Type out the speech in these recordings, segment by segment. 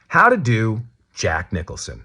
How to Do Jack Nicholson.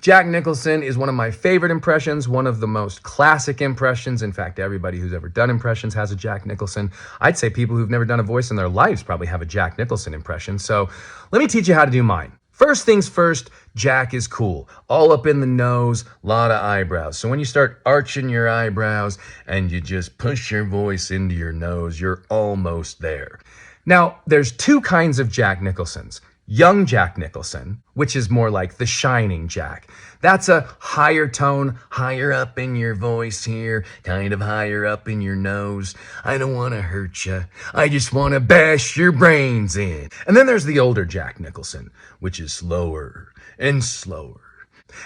Jack Nicholson is one of my favorite impressions, one of the most classic impressions. In fact, everybody who's ever done impressions has a Jack Nicholson. I'd say people who've never done a voice in their lives probably have a Jack Nicholson impression. So let me teach you how to do mine. First things first, Jack is cool. All up in the nose, lot of eyebrows. So when you start arching your eyebrows and you just push your voice into your nose, you're almost there. Now, there's two kinds of Jack Nicholsons. Young Jack Nicholson, which is more like the Shining Jack. That's a higher tone, higher up in your voice here, kind of higher up in your nose. I don't want to hurt you. I just want to bash your brains in. And then there's the older Jack Nicholson, which is slower and slower.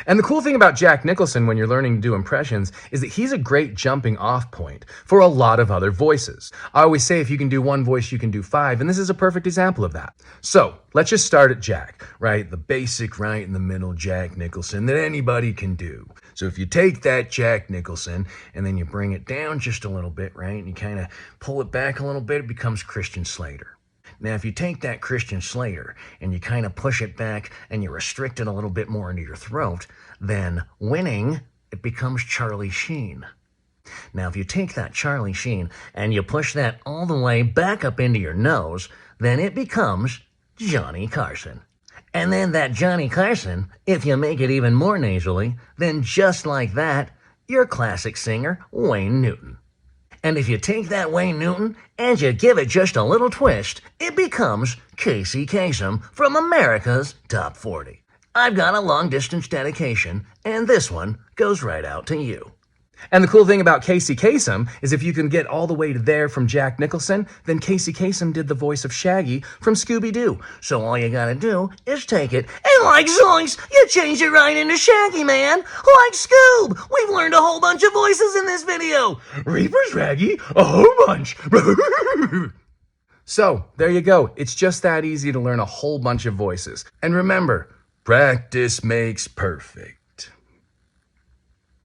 And the cool thing about Jack Nicholson when you're learning to do impressions is that he's a great jumping off point for a lot of other voices. I always say if you can do one voice, you can do five, and this is a perfect example of that. So let's just start at Jack, right? The basic right in the middle Jack Nicholson that anybody can do. So if you take that Jack Nicholson and then you bring it down just a little bit, right? And you kind of pull it back a little bit, it becomes Christian Slater. Now, if you take that Christian Slater and you kind of push it back and you restrict it a little bit more into your throat, then winning, it becomes Charlie Sheen. Now, if you take that Charlie Sheen and you push that all the way back up into your nose, then it becomes Johnny Carson. And then that Johnny Carson, if you make it even more nasally, then just like that, your classic singer, Wayne Newton. And if you take that Wayne Newton and you give it just a little twist, it becomes Casey Kasem from America's Top 40. I've got a long-distance dedication, and this one goes right out to you. And the cool thing about Casey Kasem is if you can get all the way to there from Jack Nicholson, then Casey Kasem did the voice of Shaggy from Scooby-Doo. So all you gotta do is take it, and like zoinks, you change it right into Shaggy, man. Like Scoob, we've learned a whole bunch of voices in this video. Reaper's Raggy, a whole bunch. So, there you go. It's just that easy to learn a whole bunch of voices. And remember, practice makes perfect.